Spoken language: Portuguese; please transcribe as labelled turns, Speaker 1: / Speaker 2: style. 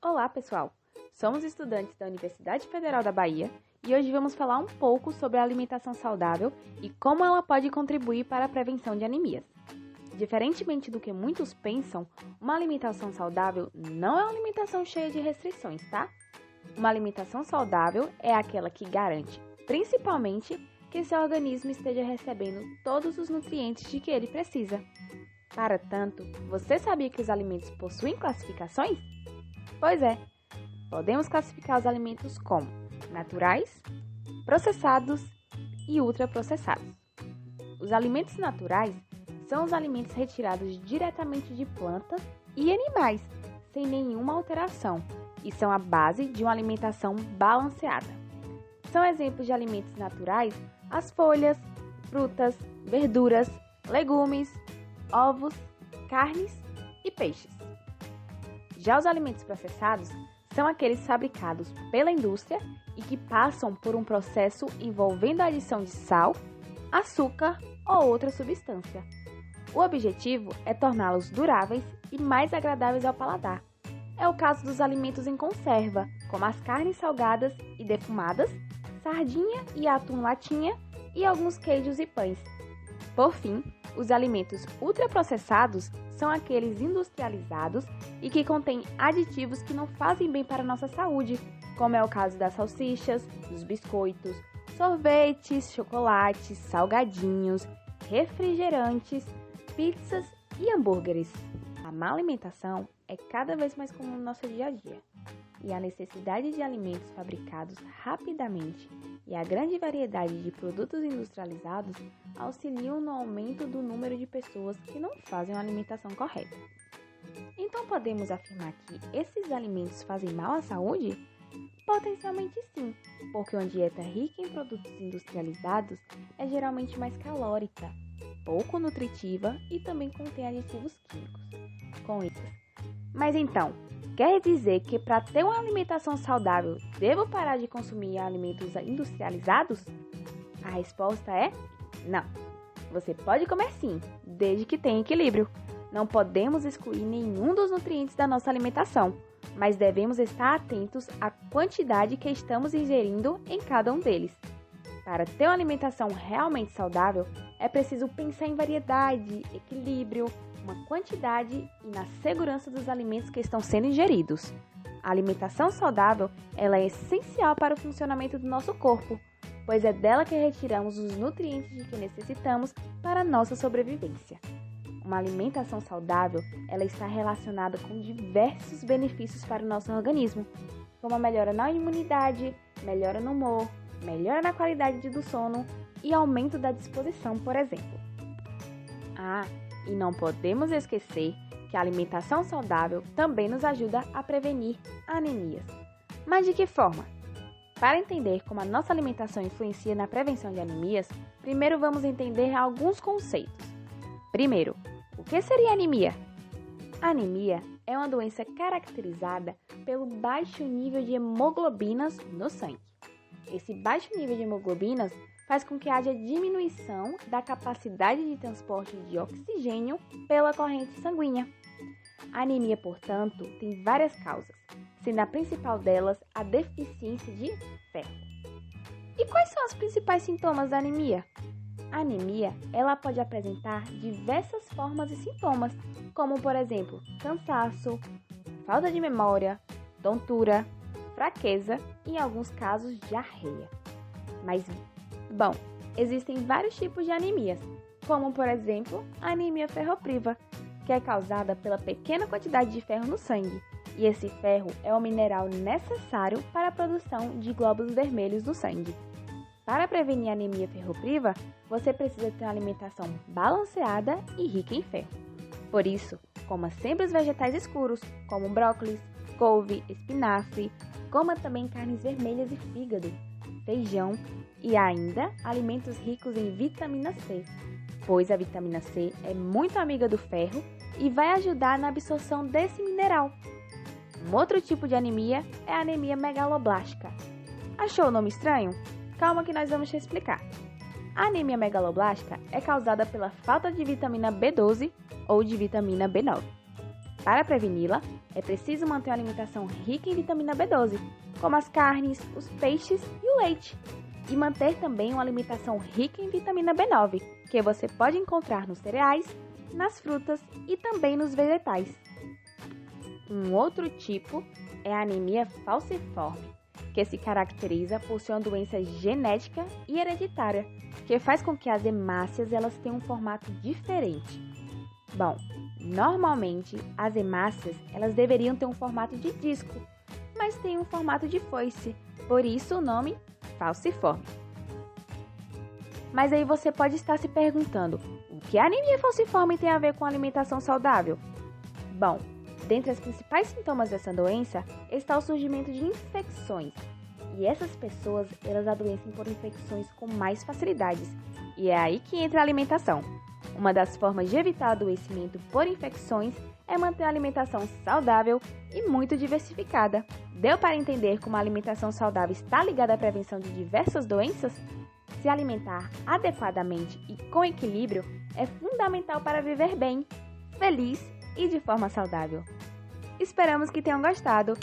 Speaker 1: Olá, pessoal! Somos estudantes da Universidade Federal da Bahia e hoje vamos falar um pouco sobre a alimentação saudável e como ela pode contribuir para a prevenção de anemias. Diferentemente do que muitos pensam, uma alimentação saudável não é uma alimentação cheia de restrições, tá? Uma alimentação saudável é aquela que garante, principalmente, que seu organismo esteja recebendo todos os nutrientes de que ele precisa. Para tanto, você sabia que os alimentos possuem classificações? Pois é, podemos classificar os alimentos como naturais, processados e ultraprocessados. Os alimentos naturais são os alimentos retirados diretamente de plantas e animais, sem nenhuma alteração, e são a base de uma alimentação balanceada. São exemplos de alimentos naturais as folhas, frutas, verduras, legumes, ovos, carnes e peixes. Já os alimentos processados são aqueles fabricados pela indústria e que passam por um processo envolvendo a adição de sal, açúcar ou outra substância. O objetivo é torná-los duráveis e mais agradáveis ao paladar. É o caso dos alimentos em conserva, como as carnes salgadas e defumadas, sardinha e atum latinha e alguns queijos e pães. Por fim, os alimentos ultraprocessados são aqueles industrializados e que contêm aditivos que não fazem bem para a nossa saúde, como é o caso das salsichas, dos biscoitos, sorvetes, chocolates, salgadinhos, refrigerantes, pizzas e hambúrgueres. A má alimentação é cada vez mais comum no nosso dia a dia, e a necessidade de alimentos fabricados rapidamente e a grande variedade de produtos industrializados auxiliam no aumento do número de pessoas que não fazem uma alimentação correta. Então podemos afirmar que esses alimentos fazem mal à saúde? Potencialmente sim, porque uma dieta rica em produtos industrializados é geralmente mais calórica, pouco nutritiva e também contém aditivos químicos. Mas então, quer dizer que para ter uma alimentação saudável, devo parar de consumir alimentos industrializados? A resposta é não. Você pode comer sim, desde que tenha equilíbrio. Não podemos excluir nenhum dos nutrientes da nossa alimentação, mas devemos estar atentos à quantidade que estamos ingerindo em cada um deles. Para ter uma alimentação realmente saudável, é preciso pensar em variedade, equilíbrio, uma quantidade e na segurança dos alimentos que estão sendo ingeridos. A alimentação saudável ela é essencial para o funcionamento do nosso corpo, pois é dela que retiramos os nutrientes de que necessitamos para a nossa sobrevivência. Uma alimentação saudável ela está relacionada com diversos benefícios para o nosso organismo, como a melhora na imunidade, melhora no humor, melhora na qualidade do sono e aumento da disposição, por exemplo. E não podemos esquecer que a alimentação saudável também nos ajuda a prevenir anemias. Mas de que forma? Para entender como a nossa alimentação influencia na prevenção de anemias, primeiro vamos entender alguns conceitos. Primeiro, o que seria anemia? A anemia é uma doença caracterizada pelo baixo nível de hemoglobinas no sangue. Esse baixo nível de hemoglobinas faz com que haja diminuição da capacidade de transporte de oxigênio pela corrente sanguínea. A anemia, portanto, tem várias causas, sendo a principal delas a deficiência de ferro. E quais são os principais sintomas da anemia? A anemia ela pode apresentar diversas formas e sintomas, como, por exemplo, cansaço, falta de memória, tontura, fraqueza e, em alguns casos, diarreia. Existem vários tipos de anemias, como, por exemplo, a anemia ferropriva, que é causada pela pequena quantidade de ferro no sangue, e esse ferro é o mineral necessário para a produção de glóbulos vermelhos no sangue. Para prevenir a anemia ferropriva, você precisa ter uma alimentação balanceada e rica em ferro. Por isso, coma sempre os vegetais escuros, como brócolis, couve, espinafre, coma também carnes vermelhas e fígado, feijão e ainda alimentos ricos em vitamina C, pois a vitamina C é muito amiga do ferro e vai ajudar na absorção desse mineral. Um outro tipo de anemia é a anemia megaloblástica. Achou o nome estranho? Calma que nós vamos te explicar. A anemia megaloblástica é causada pela falta de vitamina B12 ou de vitamina B9. Para preveni-la, é preciso manter uma alimentação rica em vitamina B12, como as carnes, os peixes e o leite. E manter também uma alimentação rica em vitamina B9, que você pode encontrar nos cereais, nas frutas e também nos vegetais. Um outro tipo é a anemia falciforme, que se caracteriza por ser uma doença genética e hereditária, que faz com que as hemácias elas tenham um formato diferente. Bom, normalmente as hemácias elas deveriam ter um formato de disco, mas tem um formato de foice, por isso o nome falciforme. Mas aí você pode estar se perguntando, o que a anemia falciforme tem a ver com alimentação saudável? Bom, dentre os principais sintomas dessa doença está o surgimento de infecções. E essas pessoas, elas adoecem por infecções com mais facilidades. E é aí que entra a alimentação. Uma das formas de evitar o adoecimento por infecções é manter a alimentação saudável e muito diversificada. Deu para entender como a alimentação saudável está ligada à prevenção de diversas doenças? Se alimentar adequadamente e com equilíbrio é fundamental para viver bem, feliz e de forma saudável. Esperamos que tenham gostado.